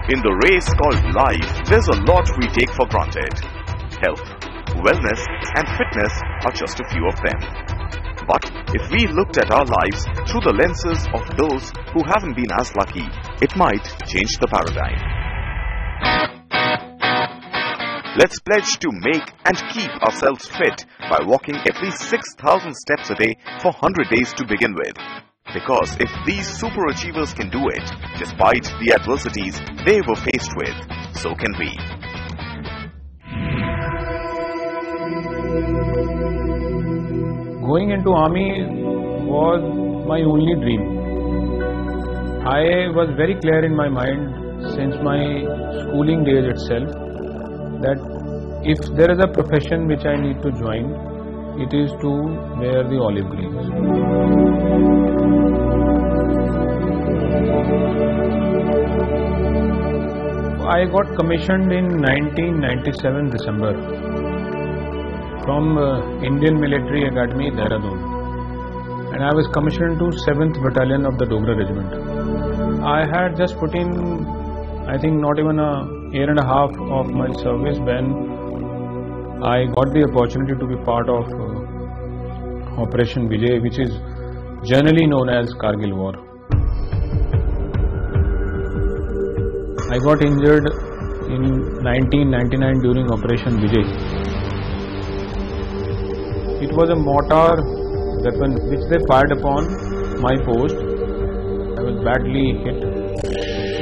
In the race called life, there's a lot we take for granted. Health, wellness and fitness are just a few of them. But if we looked at our lives through the lenses of those who haven't been as lucky, it might change the paradigm. Let's pledge to make and keep ourselves fit by walking at least 6,000 steps a day for 100 days to begin with. Because if these superachievers can do it, despite the adversities they were faced with, so can we. Going into army was my only dream. I was very clear in my mind since my schooling days itself that if there is a profession which I need to join, it is to wear the olive greens. I got commissioned in 1997 December from Indian Military Academy, Dehradun, and I was commissioned to 7th Battalion of the Dogra Regiment. I had just put in, I think, not even a year and a half of my service when I got the opportunity to be part of Operation Vijay, which is generally known as Kargil War. I got injured in 1999 during Operation Vijay. It was a mortar weapon which they fired upon my post. I was badly hit.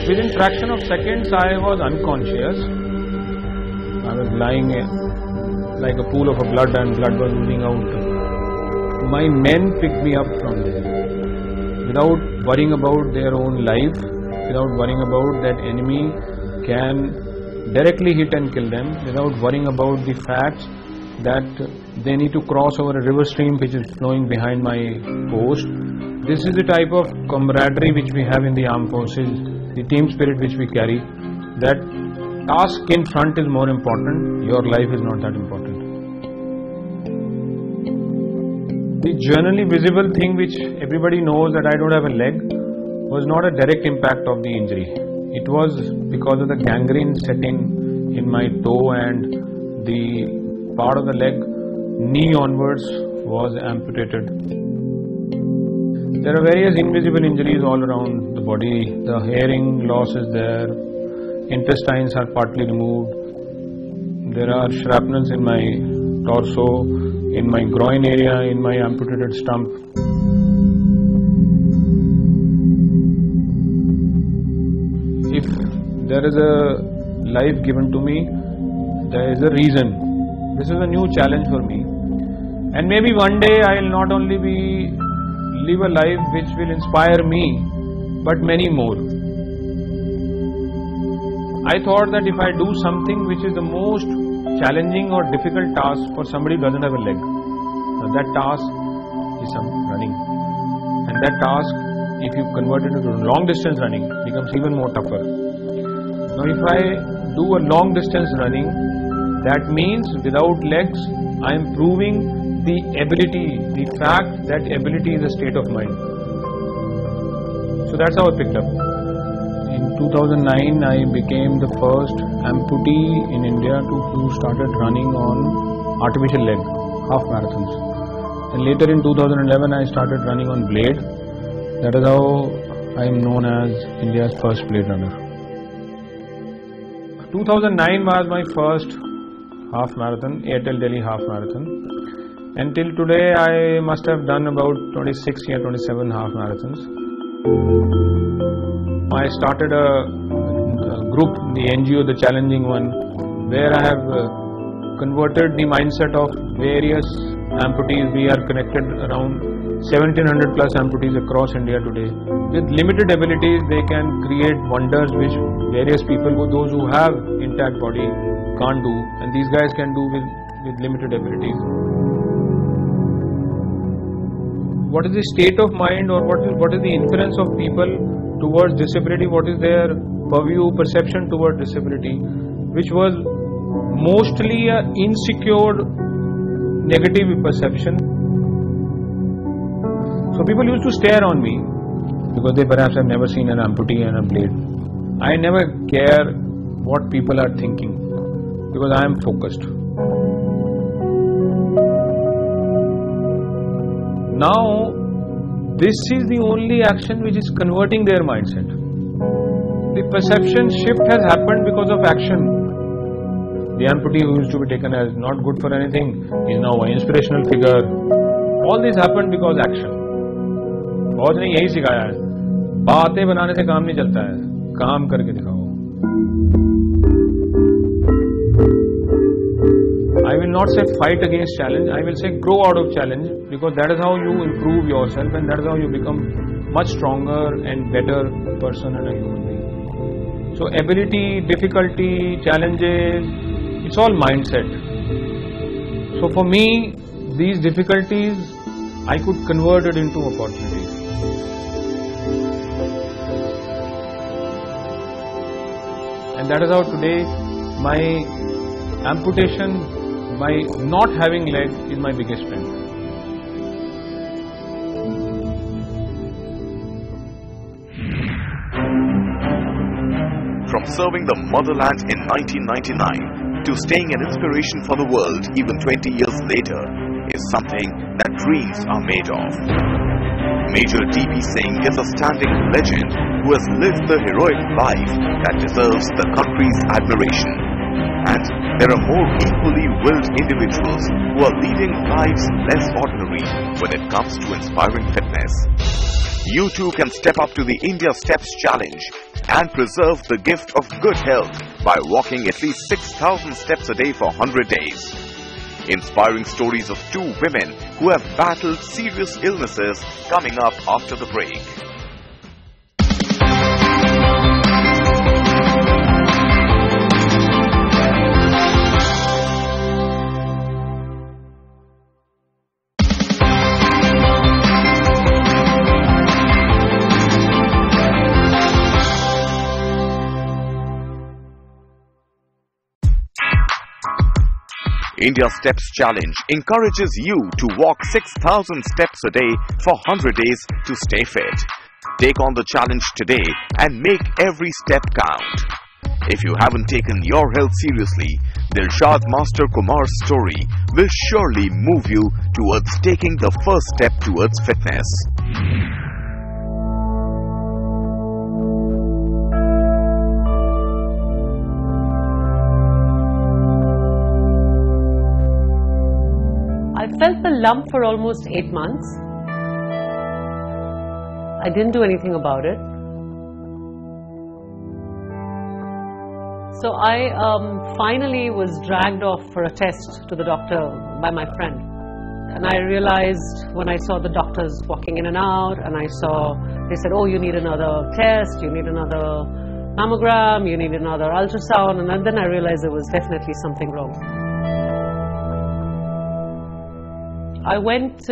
Within fraction of seconds I was unconscious. I was lying like a pool of blood and blood was oozing out. My men picked me up from there without worrying about their own life, without worrying about that enemy can directly hit and kill them, without worrying about the fact that they need to cross over a river stream which is flowing behind my post. This is the type of camaraderie which we have in the armed forces, the team spirit which we carry, that task in front is more important, your life is not that important. The generally visible thing which everybody knows, that I don't have a leg, was not a direct impact of the injury. It was because of the gangrene setting in my toe, and the part of the leg, knee onwards, was amputated. There are various invisible injuries all around the body. The hearing loss is there, intestines are partly removed, there are shrapnels in my torso, in my groin area, in my amputated stump. If there is a life given to me, there is a reason. This is a new challenge for me, and maybe one day I will not only live a life which will inspire me, but many more. I thought that if I do something which is the most challenging or difficult task for somebody who doesn't have a leg, now that task is some running, and that task, if you convert it into long distance running, becomes even more tougher. Now if I do a long distance running, that means without legs I am proving the ability, the fact that ability is a state of mind. So that's how I picked up. In 2009 I became the first amputee in India who started running on artificial leg, half marathons. And later in 2011 I started running on blade. That is how I am known as India's first blade runner. 2009 was my first half marathon, Airtel Delhi half marathon. Until today I must have done about 26 or 27 half marathons. I started a group, the NGO, the challenging one, where I have converted the mindset of various amputees. We are connected around 1700 plus amputees across India today. With limited abilities, they can create wonders which various people, those who have intact body, can't do, and these guys can do with limited abilities. What is the state of mind, or what is the inference of people towards disability? What is their purview, perception towards disability, which was mostly an insecure, negative perception. So people used to stare on me because they perhaps have never seen an amputee and a blade. I never care what people are thinking because I am focused. Now, this is the only action which is converting their mindset. The perception shift has happened because of action. The amputee who used to be taken as not good for anything is now an inspirational figure. All this happened because action. बहुत ने यही सिखाया है, बातें बनाने से काम नहीं चलता है, काम करके दिखाओ. I will not say fight against challenge, I will say grow out of challenge, because that is how you improve yourself and that is how you become much stronger and better person and a human being. So ability, difficulty, challenges, it's all mindset. So for me, these difficulties, I could convert it into opportunities. And that is how today my amputation, my not having leg is my biggest strength. From serving the motherland in 1999 to staying an inspiration for the world even 20 years later is something that dreams are made of. Major DB Singh is a standing legend who has lived the heroic life that deserves the country's admiration. And there are more equally willed individuals who are leading lives less ordinary when it comes to inspiring fitness. You too can step up to the India Steps Challenge and preserve the gift of good health by walking at least 6,000 steps a day for 100 days. Inspiring stories of two women who have battled serious illnesses coming up after the break. India Steps Challenge encourages you to walk 6,000 steps a day for 100 days to stay fit. Take on the challenge today and make every step count. If you haven't taken your health seriously, Dilshad Master Kumar's story will surely move you towards taking the first step towards fitness. I felt the lump for almost 8 months. I didn't do anything about it. So I finally was dragged off for a test to the doctor by my friend. And I realized when I saw the doctors walking in and out, and they said, oh, you need another test, you need another mammogram, you need another ultrasound, and then I realized there was definitely something wrong. I went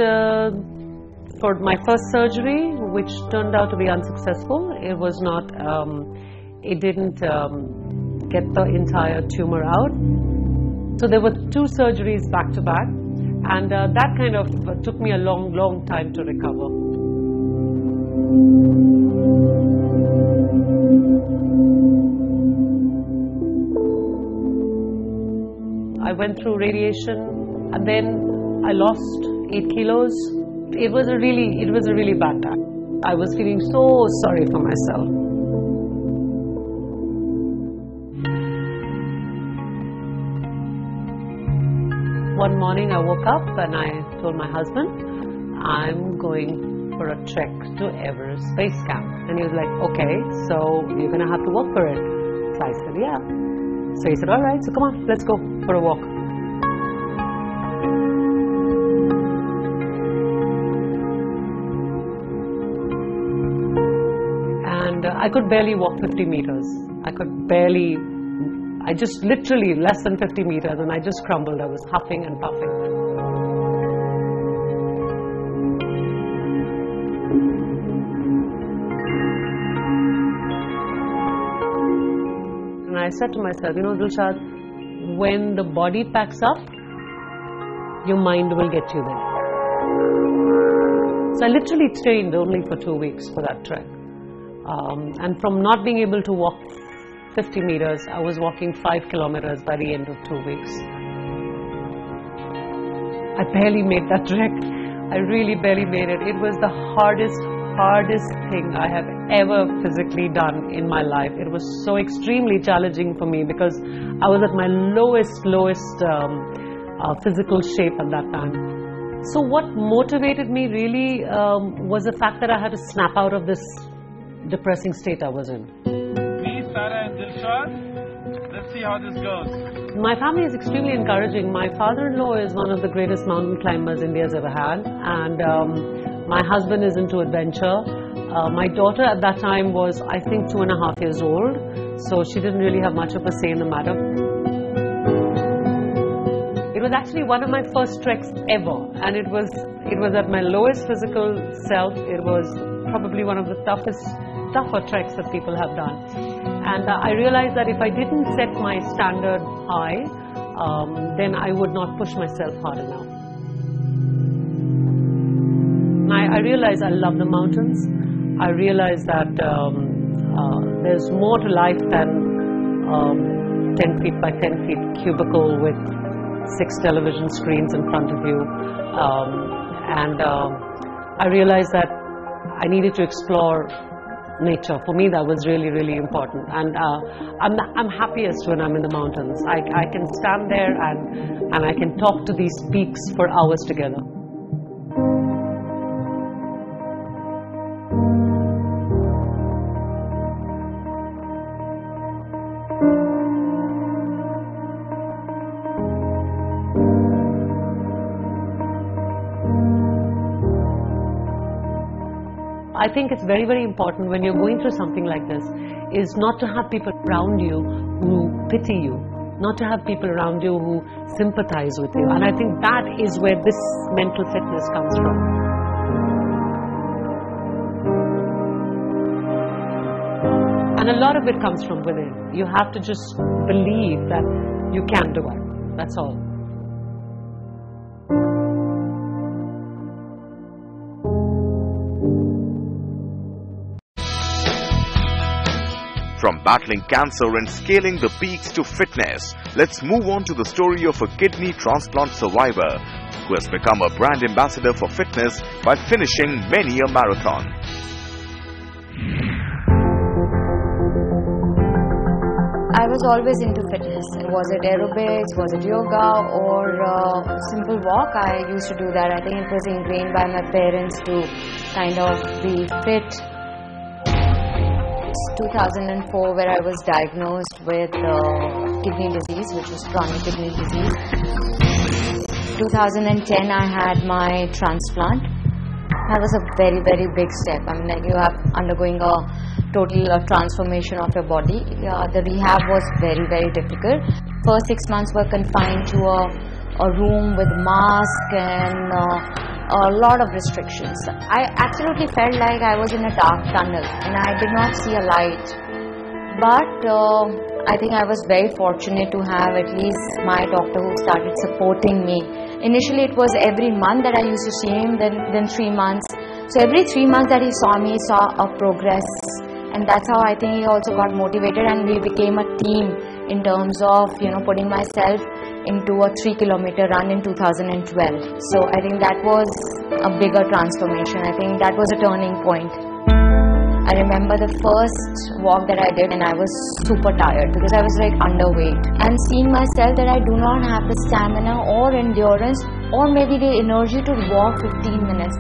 for my first surgery, which turned out to be unsuccessful. It was not, it didn't get the entire tumor out. So there were 2 surgeries back to back, and that kind of took me a long time to recover. I went through radiation, and then I lost 8 kilos. It was a really bad time. I was feeling so sorry for myself. One morning I woke up and I told my husband, I'm going for a trek to Everest Base Camp. And he was like, okay, so you're going to have to walk for it. So I said, yeah. So he said, all right, so come on, let's go for a walk. I could barely walk 50 meters. I just literally less than 50 meters, and I just crumbled. I was huffing and puffing. And I said to myself, you know, Dilshad, when the body packs up, your mind will get you there. So I literally trained only for 2 weeks for that trek. And from not being able to walk 50 meters, I was walking 5 kilometers by the end of 2 weeks. I barely made that trek. I really barely made it. It was the hardest thing I have ever physically done in my life. It was so extremely challenging for me because I was at my lowest physical shape at that time. So what motivated me really was the fact that I had to snap out of this depressing state I was in. Please, Sarah and Dilshad, let's see how this goes. My family is extremely encouraging. My father-in-law is one of the greatest mountain climbers India's ever had, and my husband is into adventure. My daughter at that time was, I think, 2.5 years old, so she didn't really have much of a say in the matter. It was actually one of my first treks ever, and it was at my lowest physical self. It was probably one of the tougher treks that people have done. And I realized that if I didn't set my standard high, then I would not push myself hard enough. I realized I love the mountains. I realized that there's more to life than 10 feet by 10 feet cubicle with 6 television screens in front of you. I realized that I needed to explore nature. For me, that was really, really important. And I'm happiest when I'm in the mountains. I can stand there and I can talk to these peaks for hours together. I think it's very, very important when you're going through something like this is not to have people around you who pity you, not to have people around you who sympathize with you. And I think that is where this mental fitness comes from. And a lot of it comes from within. You have to just believe that you can do it. That's all. From battling cancer and scaling the peaks to fitness, let's move on to the story of a kidney transplant survivor who has become a brand ambassador for fitness by finishing many a marathon. I was always into fitness. Was it aerobics, was it yoga, or simple walk? I used to do that. I think it was ingrained by my parents to kind of be fit. 2004, where I was diagnosed with kidney disease, which is chronic kidney disease. 2010, I had my transplant. That was a very, very big step. I mean, like, you are undergoing a total transformation of your body. The rehab was very, very difficult. First 6 months were confined to a room with mask and a lot of restrictions. I absolutely felt like I was in a dark tunnel and I did not see a light. But I think I was very fortunate to have at least my doctor who started supporting me. Initially it was every month that I used to see him, then 3 months. So every 3 months that he saw me, he saw a progress. And that's how I think he also got motivated, and we became a team in terms of, putting myself into a 3-kilometer run in 2012. So I think that was a bigger transformation. I think that was a turning point. I remember the first walk that I did and I was super tired because I was like underweight, and seeing myself that I do not have the stamina or endurance or maybe the energy to walk 15 minutes.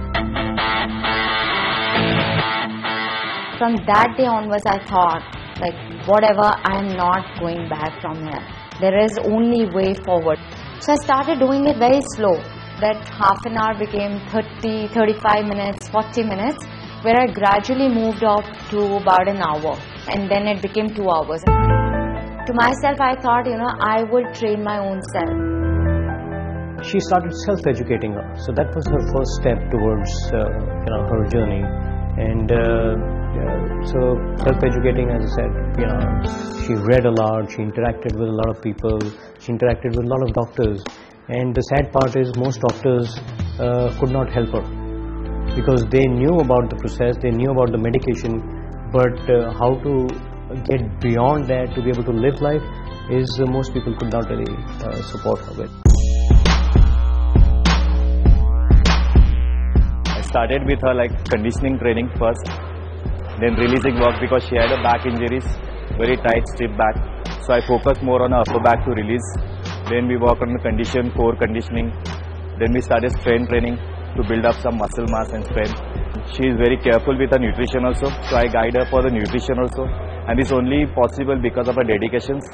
From that day onwards, I thought, like, whatever, I am not going back from here. There is only way forward. So I started doing it very slow. That half an hour became 30, 35 minutes, 40 minutes, where I gradually moved up to about an hour, and then it became 2 hours. To myself, I thought, I would train my own self. She started self-educating her, so that was her first step towards her journey. And so self-educating, as I said, she read a lot, she interacted with a lot of people, she interacted with a lot of doctors. And the sad part is most doctors could not help her because they knew about the process, they knew about the medication, but how to get beyond that to be able to live life is most people could not really support her with. I started with her like conditioning training first, then releasing work because she had a back injuries, very tight stiff back. So I focused more on her upper back to release. Then we work on the core conditioning. Then we started strength training to build up some muscle mass and strength. She is very careful with her nutrition also, so I guide her for the nutrition also, and it's only possible because of her dedications.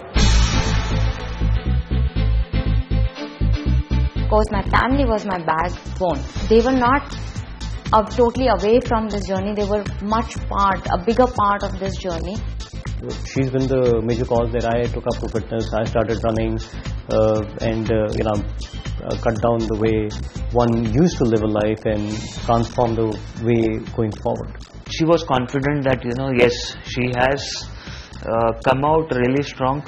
Of course, my family was my backbone. They were not totally away from this journey. They were a bigger part of this journey. She's been the major cause that I took up to fitness. I started running and cut down the way one used to live a life and transform the way going forward. She was confident that, yes, she has come out really strong.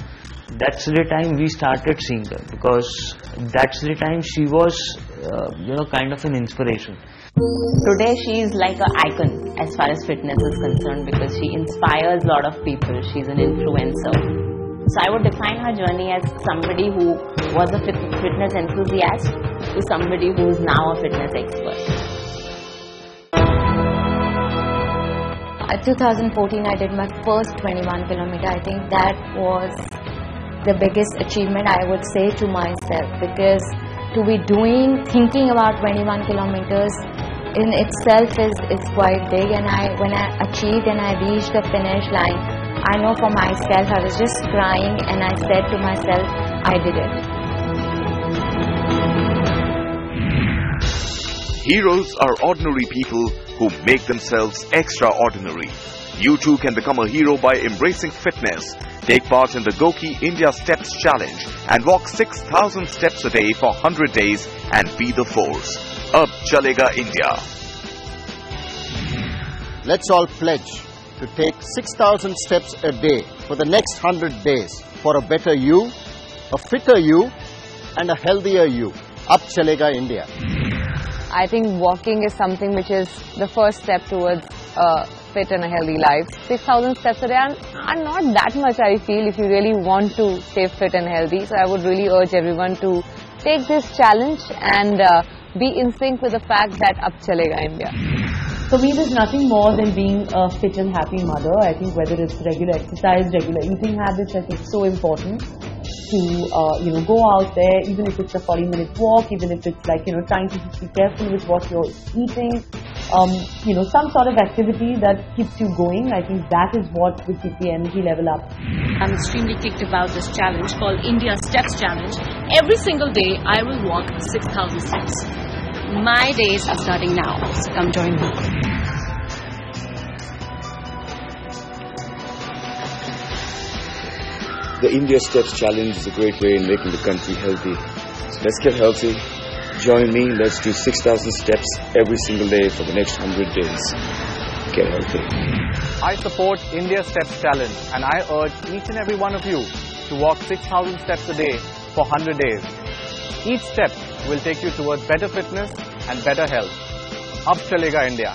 That's the time we started seeing her, because that's the time she was, kind of an inspiration. Today she is like an icon as far as fitness is concerned, because she inspires a lot of people. She's an influencer. So I would define her journey as somebody who was a fitness enthusiast to somebody who is now a fitness expert. In 2014 I did my first 21 kilometer. I think that was the biggest achievement, I would say, to myself, because to be thinking about 21 kilometers in itself is quite big. And when I achieved and I reached the finish line, I know for myself I was just crying, and I said to myself, I did it. Heroes are ordinary people who make themselves extraordinary. You too can become a hero by embracing fitness. Take part in the Goqii India Steps Challenge and walk 6,000 steps a day for 100 days and be the force. Ab Chalega India. Let's all pledge to take 6,000 steps a day for the next 100 days for a better you, a fitter you, and a healthier you. Ab Chalega India. I think walking is something which is the first step towards a fit and a healthy life. 6,000 steps a day are not that much, I feel, if you really want to stay fit and healthy. So I would really urge everyone to take this challenge and be in sync with the fact that Ab Chalega India. For me, there's nothing more than being a fit and happy mother. I think whether it's regular exercise, regular eating habits, I think it's so important to go out there, even if it's a 40-minute walk, even if it's like trying to just be careful with what you're eating, some sort of activity that keeps you going. I think that is what will keep the energy level up. I'm extremely kicked about this challenge called India Steps Challenge. Every single day I will walk 6,000 steps. My days are starting now, so come join me. The India Steps Challenge is a great way in making the country healthy. So let's get healthy. Join me. Let's do 6,000 steps every single day for the next 100 days. Get healthy. I support India Steps Challenge, and I urge each and every one of you to walk 6,000 steps a day for 100 days. Each step will take you towards better fitness and better health. Ab Chalega India.